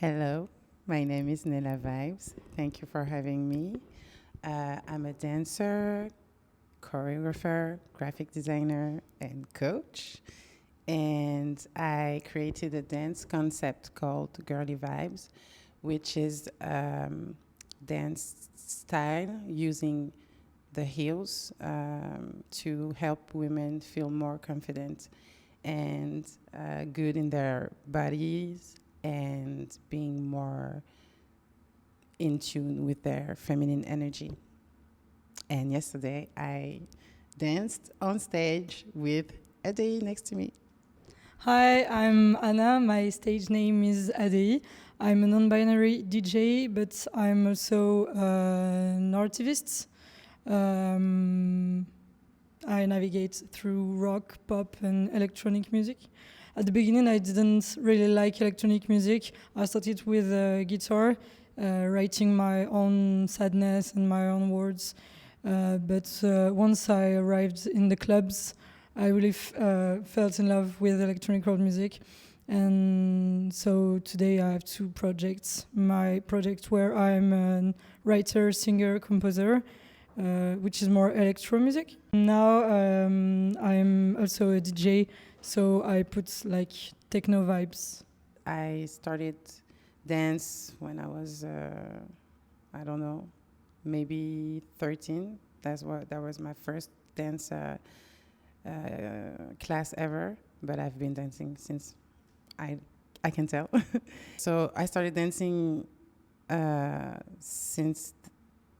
Hello, my name is Nella Vibes. Thank you for having me. I'm a dancer, choreographer, graphic designer, and coach. And I created a dance concept called Girly Vibes, which is dance style using the heels to help women feel more confident and good in their bodies and being more in tune with their feminine energy. And yesterday I danced on stage with Adahy next to me. Hi, I'm Anna. My stage name is Adahy. I'm a non-binary DJ, but I'm also an artivist. Um, I navigate through rock, pop, and electronic music. At the beginning, I didn't really like electronic music. I started with guitar, writing my own sadness and my own words. But once I arrived in the clubs, I really felt in love with electronic world music. And so today I have two projects. My project where I'm a writer, singer, composer, which is more electro music. Now I'm also a DJ, so I put like techno vibes. I started dance when I was, I don't know, maybe 13. That was my first dance class ever. But I've been dancing since I can tell. So I started dancing since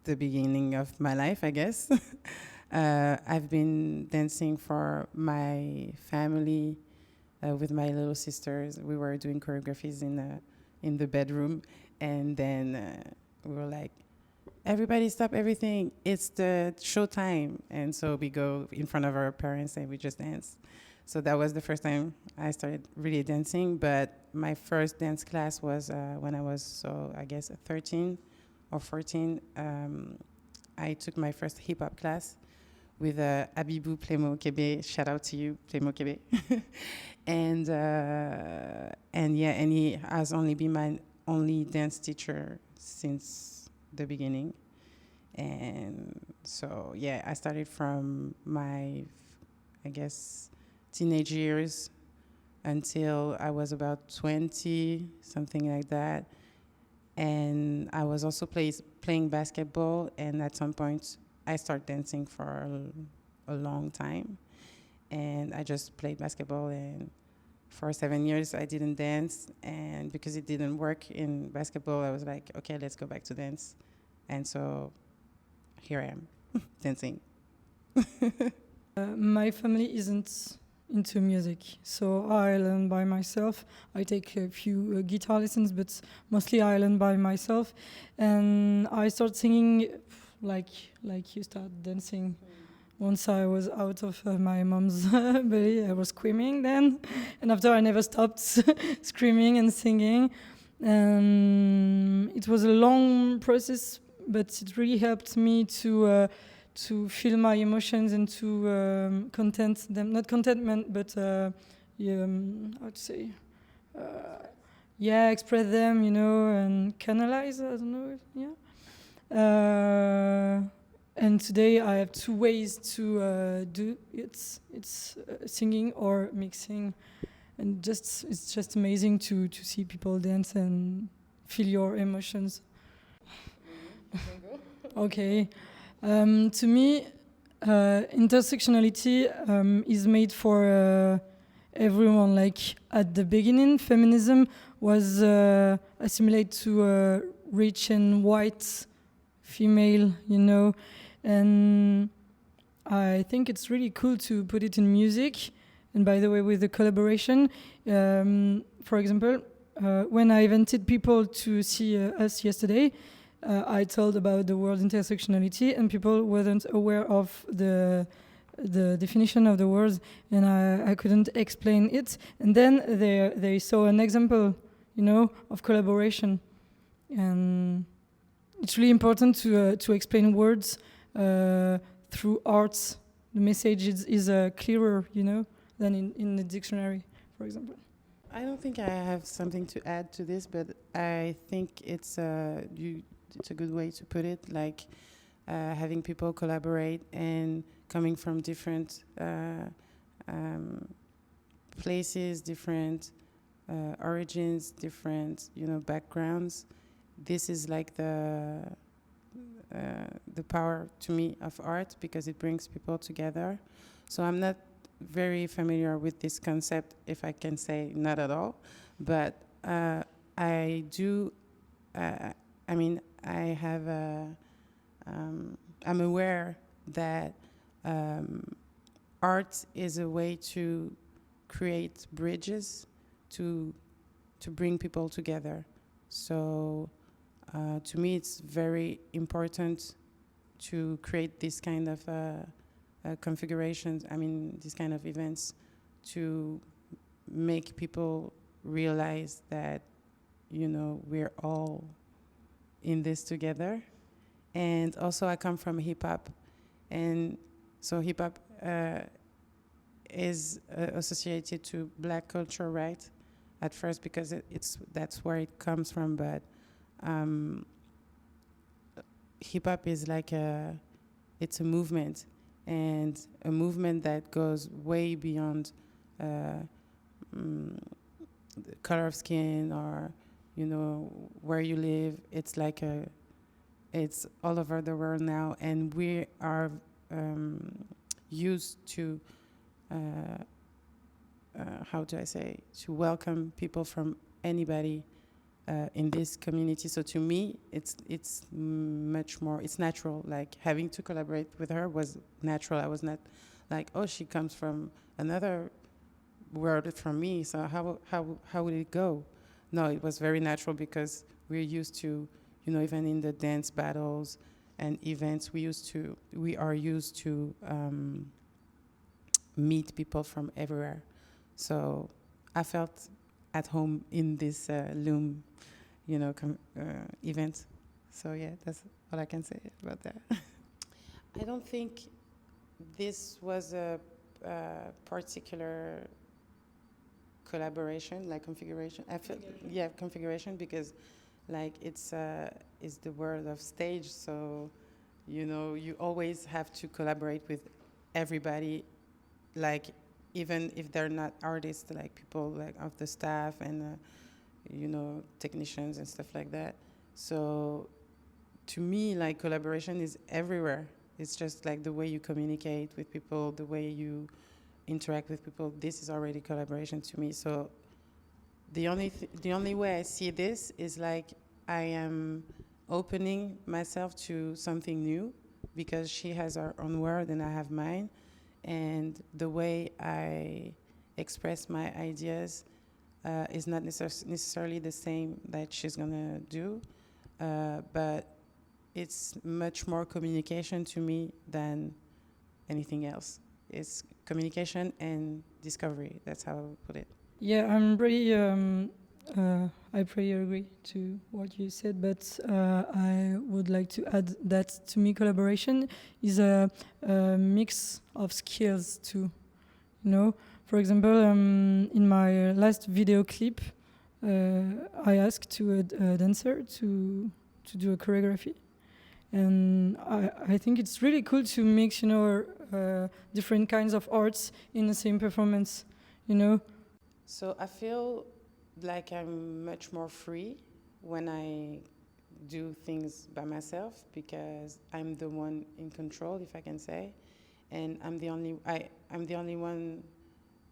the beginning of my life, I guess. I've been dancing for my family with my little sisters. We were doing choreographies in the bedroom, and then we were like, "Everybody, stop everything! It's the show time!" And so we go in front of our parents and we just dance. So that was the first time I started really dancing. But my first dance class was when I was, so I guess 13 or 14. I took my first hip hop class with Abibou Plémo Kébé. Shout out to you, Plémo Kébé. and yeah, and he has only been my only dance teacher since the beginning. And so yeah, I started from my, I guess, teenage years until I was about 20, something like that. And I was also playing basketball, and at some point I started dancing for a long time. And I just played basketball, and for 7 years I didn't dance. And because it didn't work in basketball, I was like, okay, let's go back to dance. And so here I am, dancing. My family isn't into music, so I learn by myself. I take a few guitar lessons, but mostly I learn by myself. And I start singing like you start dancing. Once I was out of my mom's belly, I was screaming then, and after I never stopped screaming and singing. It was a long process, but it really helped me to feel my emotions and to content them. Not contentment, but how to say, express them, and canalize. I don't know. And today I have two ways to do it. It's singing or mixing, and it's just amazing to see people dance and feel your emotions. Okay. To me, intersectionality is made for everyone. Like at the beginning, feminism was assimilated to rich and white female, and I think it's really cool to put it in music. And by the way, with the collaboration, for example, when I invited people to see us yesterday, I told about the word intersectionality, and people weren't aware of the definition of the words, and I couldn't explain it. And then they saw an example, of collaboration, and it's really important to explain words through arts. The message is clearer, than in the dictionary, for example. I don't think I have something to add to this, but I think it's a good way to put it. Like having people collaborate and coming from different um, places, different origins, different backgrounds. This is like the power to me of art because it brings people together. So I'm not very familiar with this concept, if I can say not at all, but I do. Uh, I mean, I have a. I'm aware that um, art is a way to create bridges to bring people together. So to me, it's very important to create this kind of configurations. I mean, these kind of events to make people realize that we're all in this together. And also, I come from hip hop, and so hip hop is associated to black culture, right? At first, because that's where it comes from, but um, hip hop is like it's a movement, and a movement that goes way beyond uh, mm, the color of skin or where you live. It's all over the world now, and we are used to uh, how do I say, to welcome people from anybody in this community. So to me, it's much more. It's natural. Like having to collaborate with her was natural. I was not like, oh, she comes from another world from me. So how would it go? No, it was very natural because we're used to, even in the dance battles and events, we are used to meet people from everywhere. So I felt at home in this Loom, event. So yeah, that's all I can say about that. I don't think this was a particular collaboration, like configuration. I feel yeah, configuration because like it's the world of stage, so you always have to collaborate with everybody, like even if they're not artists, like people like of the staff and technicians and stuff like that. So to me, like collaboration is everywhere. It's just like the way you communicate with people, the way you interact with people. This is already collaboration to me. So the only way I see this is like I am opening myself to something new because she has her own world and I have mine, and the way I express my ideas is not necessarily the same that she's gonna do, but it's much more communication to me than anything else. It's communication and discovery. That's how I would put it. Yeah, I'm pretty. I pretty agree to what you said, but I would like to add that to me, collaboration is a mix of skills too. For example, in my last video clip, I asked to a dancer to do a choreography, and I think it's really cool to mix, different kinds of arts in the same performance. You know, So I feel like I'm much more free when I do things by myself because I'm the one in control, if I can say, and I'm the only one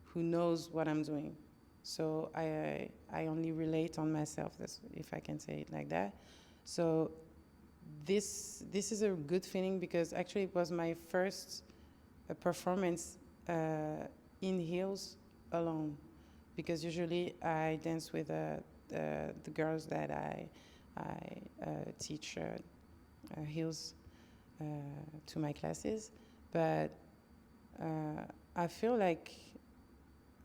who knows what I'm doing. So I only relate on myself. That's if I can say it like that. So this is a good feeling because actually it was my first performance in heels alone because usually I dance with the girls that I teach heels uh, to my classes, but I feel like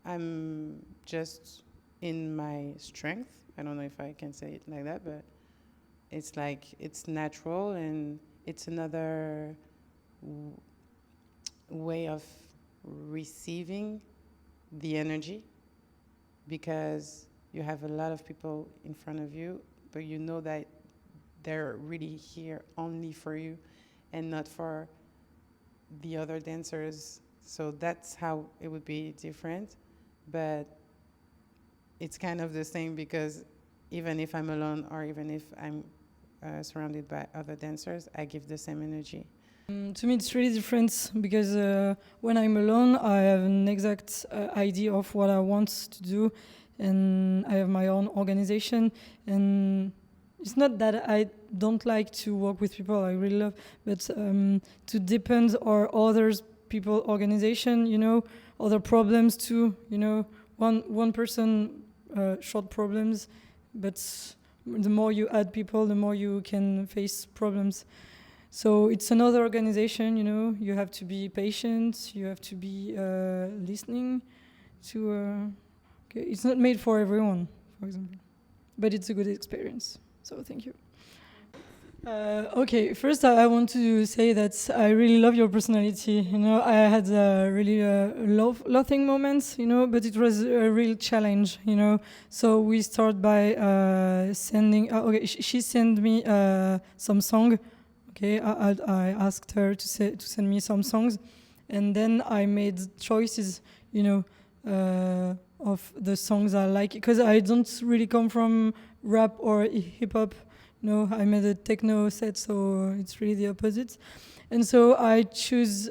I'm just in my strength. I don't know if I can say it like that, but it's like it's natural and it's another w- way of receiving the energy. because you have a lot of people in front of you, but you know that they're really here only for you and not for the other dancers. So that's how it would be different. But it's kind of the same because even if I'm alone or even if I'm surrounded by other dancers, I give the same energy. To me, it's really different because when I'm alone, I have an exact idea of what I want to do, and I have my own organization. And it's not that I don't like to work with people; I really love, but to depend on others people organization, other problems too. One person short problems, but the more you add people, the more you can face problems. So it's another organization, you have to be patient, you have to be listening to... okay. It's not made for everyone, for example, but it's a good experience, so thank you. Okay, first I want to say that I really love your personality. I had really laughing moments, but it was a real challenge, So we start by sending... okay, she sent me some song. Okay, I asked her to send me some songs, and then I made choices, of the songs I like, because I don't really come from rap or hip hop. I made a techno set, so it's really the opposite. And so I choose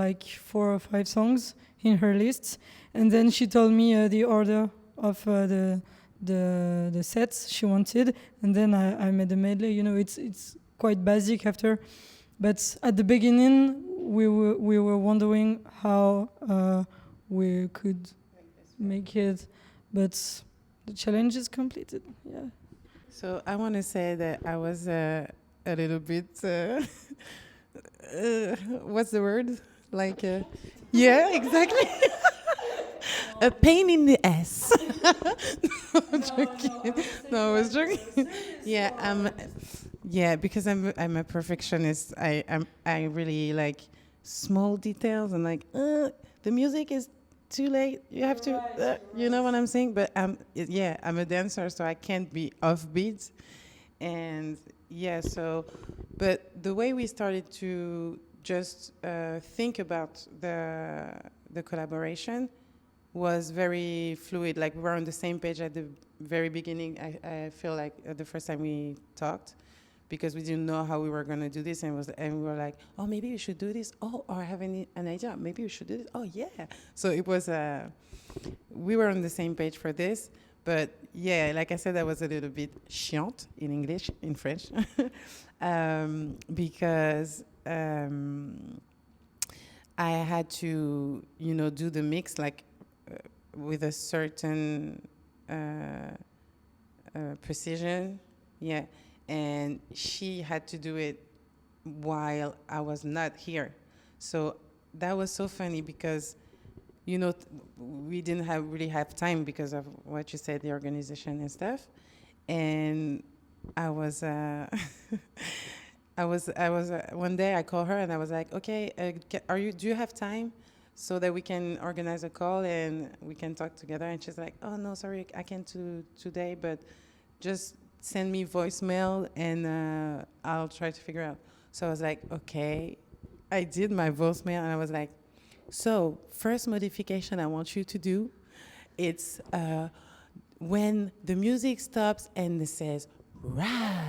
like 4 or 5 songs in her list, and then she told me the order of the sets she wanted, and then I made a medley. It's quite basic after, but at the beginning we were wondering how we could make it, but the challenge is completed. Yeah. So I want to say that I was a little bit, what's the word? Like, yeah, exactly. A pain in the ass. No, I'm joking. No, I was joking. Yeah, because I'm a perfectionist. I really like small details and like the music is too late. You have to, you know what I'm saying? But I'm a dancer, so I can't be offbeat. And yeah, so, but the way we started to just think about the collaboration was very fluid. Like we were on the same page at the very beginning. I feel like the first time we talked, because we didn't know how we were going to do this, and we were like, oh, maybe we should do this. Oh, or I have an idea. Maybe we should do this. Oh, yeah. So it was we were on the same page for this. But yeah, like I said, that was a little bit chiant in English, in French, because I had to, do the mix like with a certain precision. Yeah. And she had to do it while I was not here. So that was so funny because, we didn't really have time because of what you said, the organization and stuff. And I was, one day I called her and I was like, okay, do you have time so that we can organize a call and we can talk together? And she's like, oh, no, sorry, I can't do today, but just send me voicemail and I'll try to figure out. So I was like, okay. I did my voicemail and I was like, so first modification I want you to do, it's when the music stops and it says, rah,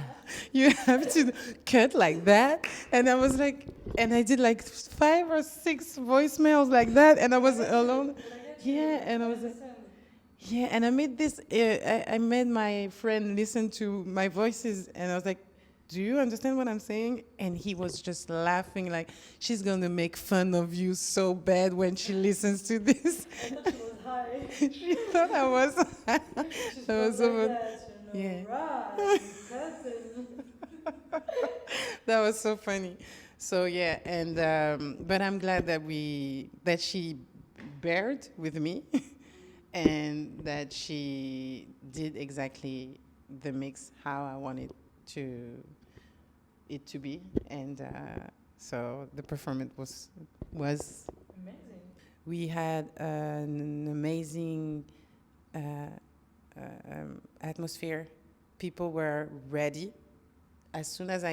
you have to cut like that. And I was like, and I did like 5 or 6 voicemails like that, and I was alone. Yeah, and I was like, yeah, and I made this, I made my friend listen to my voices, and I was like, do you understand what I'm saying? And he was just laughing, like, she's going to make fun of you so bad when she listens to this. I thought she was high. She thought I was high. That was so that, yeah. Right, That was so funny. So yeah, and but I'm glad that she bared with me and that she did exactly the mix how I wanted it to be, and so the performance was amazing. We had an amazing atmosphere. People were ready. As soon as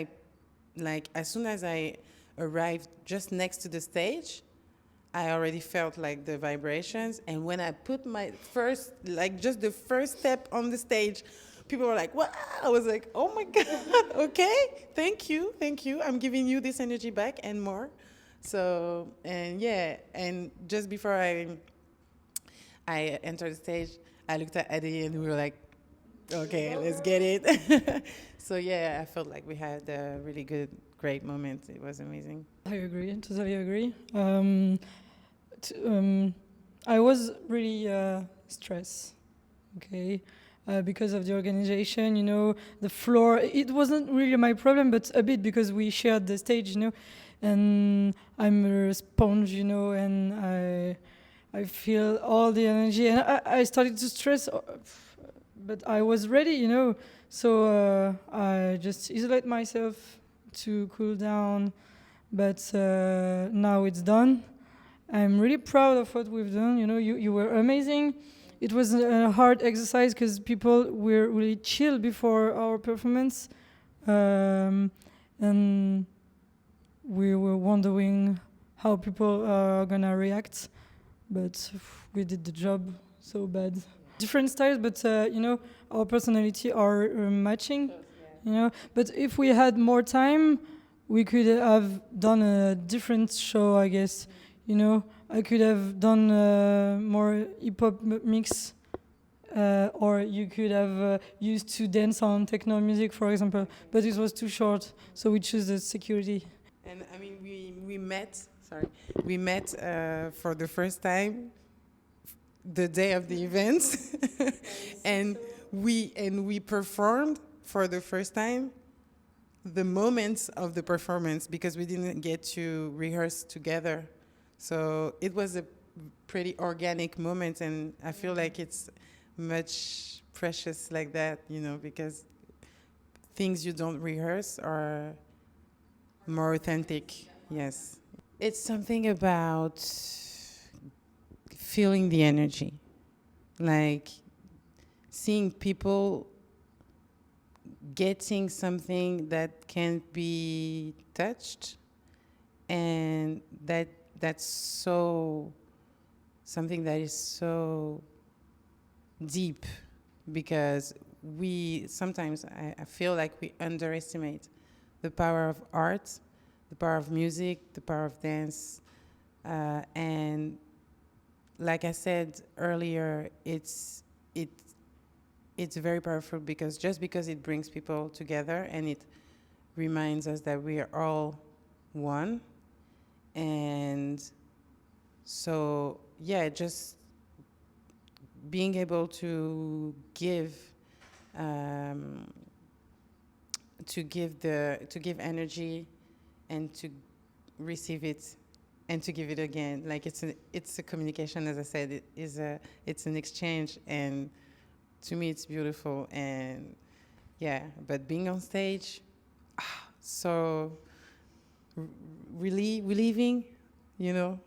I arrived just next to the stage, I already felt like the vibrations. And when I put my first, like just the first step on the stage, people were like, wow. I was like, oh my God, okay, thank you, thank you. I'm giving you this energy back and more. So, and yeah, and just before I entered the stage, I looked at Adahy and we were like, okay, let's get it. So yeah, I felt like we had a really good, great moment. It was amazing. I agree, totally agree. I was really stressed, okay, because of the organization, you know, the floor. It wasn't really my problem, but a bit because we shared the stage, you know, and I'm a sponge, you know, and I feel all the energy, and I started to stress, but I was ready, you know, so I just isolate myself to cool down, but now it's done. I'm really proud of what we've done. You know, you were amazing. It was a hard exercise because people were really chill before our performance, and we were wondering how people are gonna react, but we did the job so bad. Different styles, but you know, our personality are matching. You know, but if we had more time, we could have done a different show, I guess. You know, I could have done more hip hop mix, or you could have used to dance on techno music, for example. But it was too short, so we chose the security. And I mean, we met. Sorry, we met for the first time the day of the event, and we performed for the first time the moments of the performance because we didn't get to rehearse together. So it was a pretty organic moment, and I feel like it's much precious like that, you know, because things you don't rehearse are more authentic. Yes. It's something about feeling the energy, like seeing people getting something that can't be touched, and that's so something that is so deep, because we sometimes I feel like we underestimate the power of art, the power of music, the power of dance, and like I said earlier, it's very powerful because just because it brings people together and it reminds us that we are all one. And so yeah, just being able to give energy and to receive it and to give it again, like it's a communication, as I said. It's an exchange, and to me it's beautiful. And yeah, but being on stage, so really relieving, you know.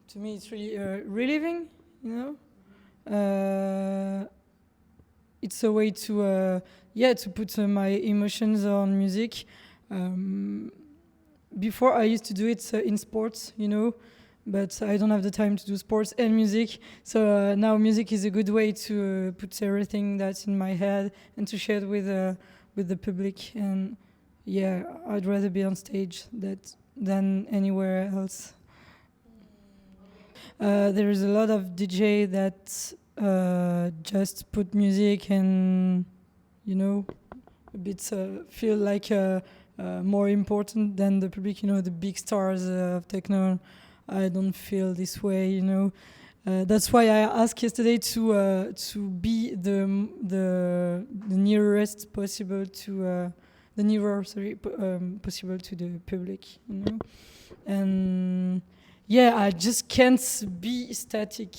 To me, it's really reliving, you know. It's a way to to put my emotions on music. Before I used to do it in sports, you know, but I don't have the time to do sports and music. So now music is a good way to put everything that's in my head and to share it with the public. And yeah, I'd rather be on stage than anywhere else. There is a lot of DJ that just put music and, you know, a bit feel like more important than the public, you know, the big stars of techno. I don't feel this way, you know. That's why I asked yesterday to be the nearest possible to possible to the public, you know. And yeah, I just can't be static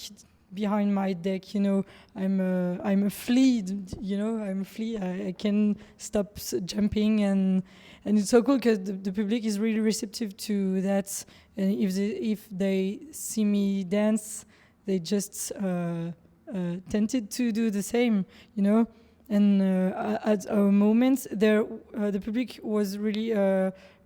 behind my deck, you know. I'm a flea, you know. I'm a flea. I can stop jumping, and and it's so cool because the public is really receptive to that, and if they see me dance, they just tempted to do the same, you know. And at a moment there, the public was really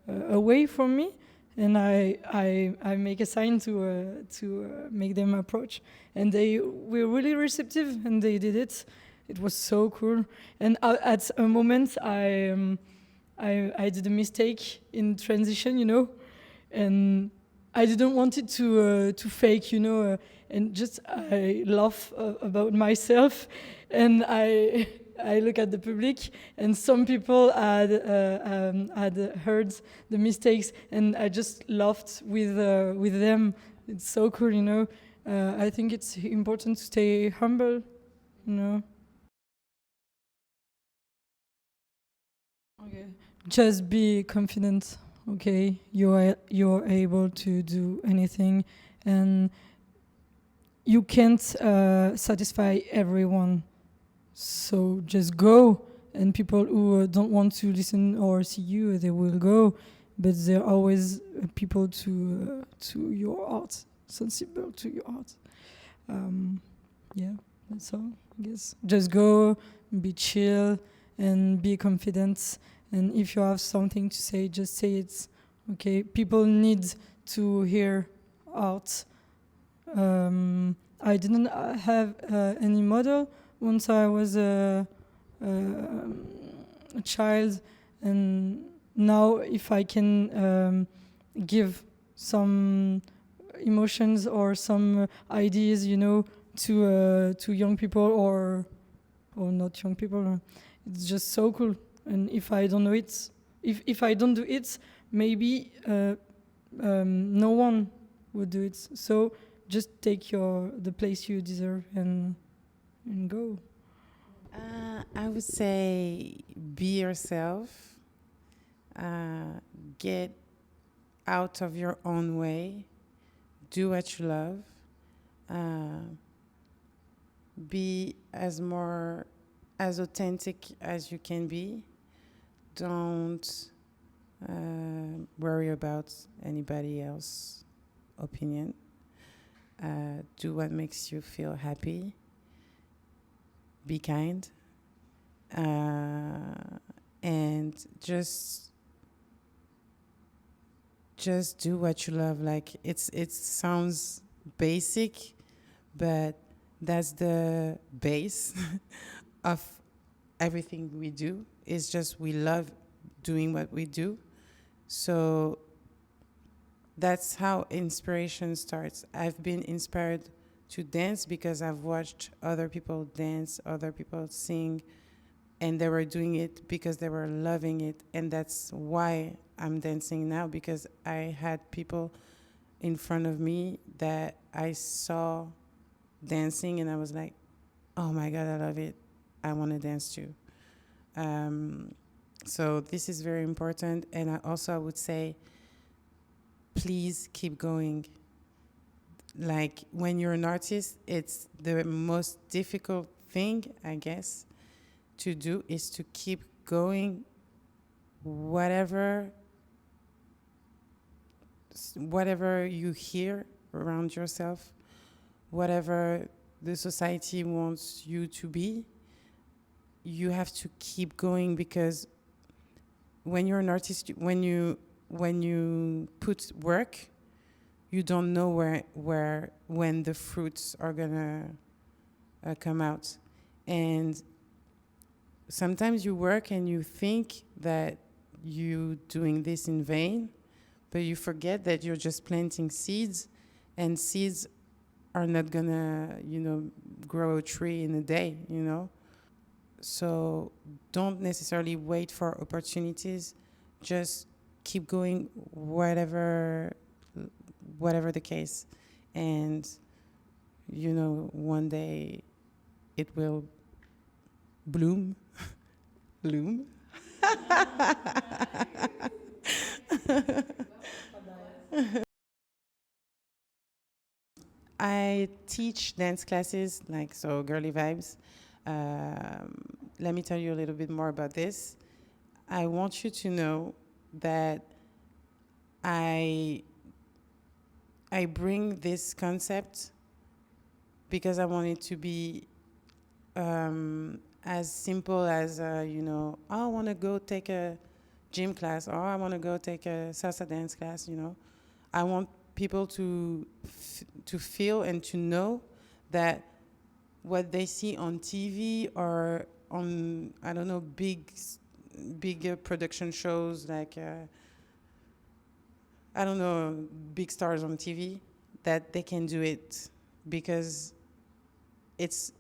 away from me, and I make a sign to make them approach, and they were really receptive, and they did it. It was so cool. And at a moment, I did a mistake in transition, you know, and I didn't want it to fake, you know, and just I laugh about myself, and I look at the public, and some people had heard the mistakes, and I just laughed with them. It's so cool, you know. I think it's important to stay humble, you know. Okay. Just be confident. Okay, you're able to do anything, and you can't satisfy everyone. So just go, and people who don't want to listen or see you, they will go. But there are always people to your art, sensible to your art. Yeah, that's all. I guess just go, be chill, and be confident. And if you have something to say, just say it. Okay, people need to hear art. I didn't have any model once I was a child, and now if I can give some emotions or some ideas, you know, to young people or not young people, it's just so cool. And if I don't know it, if I don't do it, maybe no one would do it. So just take the place you deserve and go. I would say be yourself. Get out of your own way. Do what you love. Be as authentic as you can be. Don't worry about anybody else's opinion. Do what makes you feel happy. Be kind. And just do what you love. Like it sounds basic, but that's the base of everything we do. It's just we love doing what we do. So that's how inspiration starts. I've been inspired to dance because I've watched other people dance, other people sing, and they were doing it because they were loving it. And that's why I'm dancing now, because I had people in front of me that I saw dancing and I was like, oh my God, I love it. I want to dance too. So this is very important. And I would say, please keep going. Like when you're an artist, it's the most difficult thing, I guess, to do is to keep going. Whatever you hear around yourself, whatever the society wants you to be, you have to keep going, because when you're an artist, when you put work, you don't know when the fruits are gonna come out. And sometimes you work and you think that you're doing this in vain, but you forget that you're just planting seeds, and seeds are not gonna, grow a tree in a day, So don't necessarily wait for opportunities. Just keep going, whatever the case. And, one day it will bloom, loom. I teach dance classes, girly vibes. Let me tell you a little bit more about this. I want you to know that I I bring this concept because I want it to be as simple as oh, I want to go take a gym class, or I want to go take a salsa dance class. I want people to feel and to know that what they see on TV or on, I don't know, big production shows like I don't know, big stars on TV, that they can do it because it's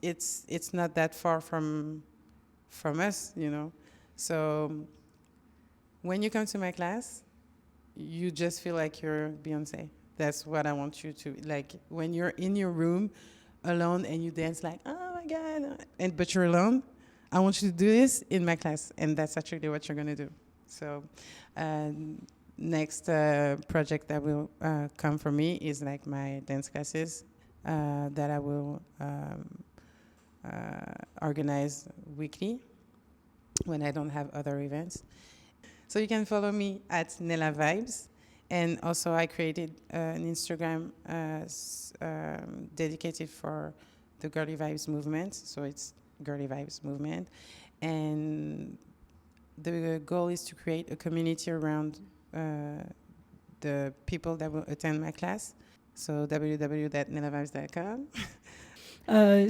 not that far from us. So when you come to my class, you just feel like you're Beyonce. That's what I want you to like. When you're in your room alone and you dance like, oh my God, but you're alone, I want you to do this in my class, and that's actually what you're gonna do. So, next project that will come for me is like my dance classes that I will organize weekly when I don't have other events. So you can follow me at Nella Vibes. And also I created an Instagram dedicated for the Girly Vibes movement. So it's Girly Vibes movement. And the goal is to create a community around the people that will attend my class. So www.nellavibes.com.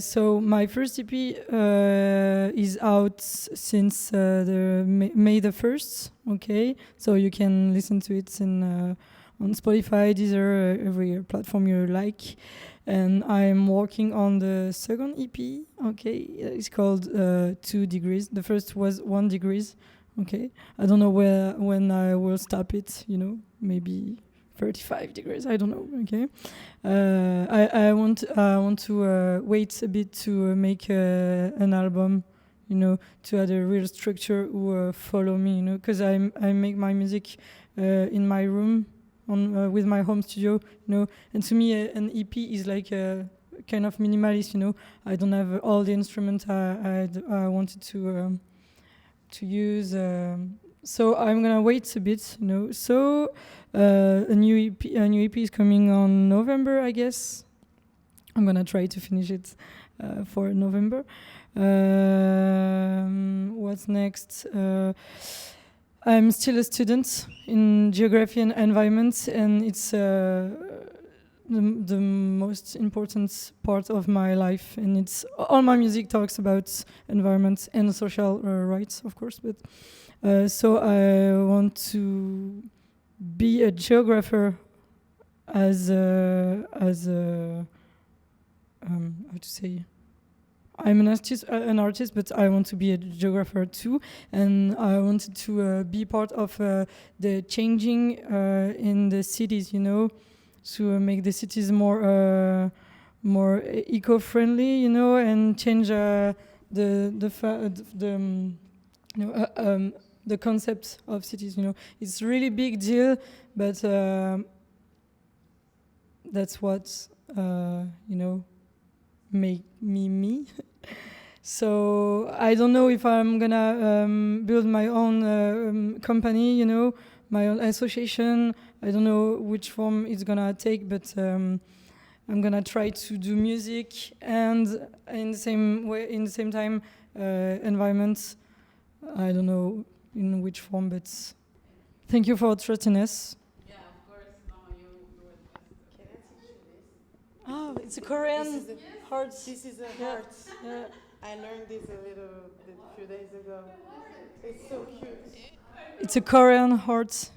So my first EP is out since the May the 1st. Okay, so you can listen to it on Spotify, Deezer, every platform you like. And I'm working on the second EP. Okay, it's called 2 Degrees. The first was 1 Degrees. Okay, I don't know when I will stop it. Maybe 35 degrees. I don't know. Okay, I want to wait a bit to make an album. To add a real structure who follow me. Because I make my music in my room with my home studio. And to me an EP is like a kind of minimalist. I don't have all the instruments I wanted to use. So I'm gonna wait a bit, So a new EP is coming on November, I guess. I'm gonna try to finish it for November. What's next? I'm still a student in geography and environment, and it's the most important part of my life. And it's all my music talks about environment and social rights, of course. But so I want to be a geographer as how to say. I'm an artist, but I want to be a geographer too, and I wanted to be part of the changing in the cities, to make the cities more eco-friendly, and change the concept of cities. It's really big deal, but that's what make me me. So I don't know if I'm gonna build my own company, my own association. I don't know which form it's gonna take, but I'm gonna try to do music and in the same time environment. I don't know in which form, but thank you for trusting us. Yeah, of course. No, you were the best. Can I teach you this? Oh, it's a Korean heart. This is a Yeah. heart. Yeah. I learned this a few days ago. It's so cute. It's a Korean heart.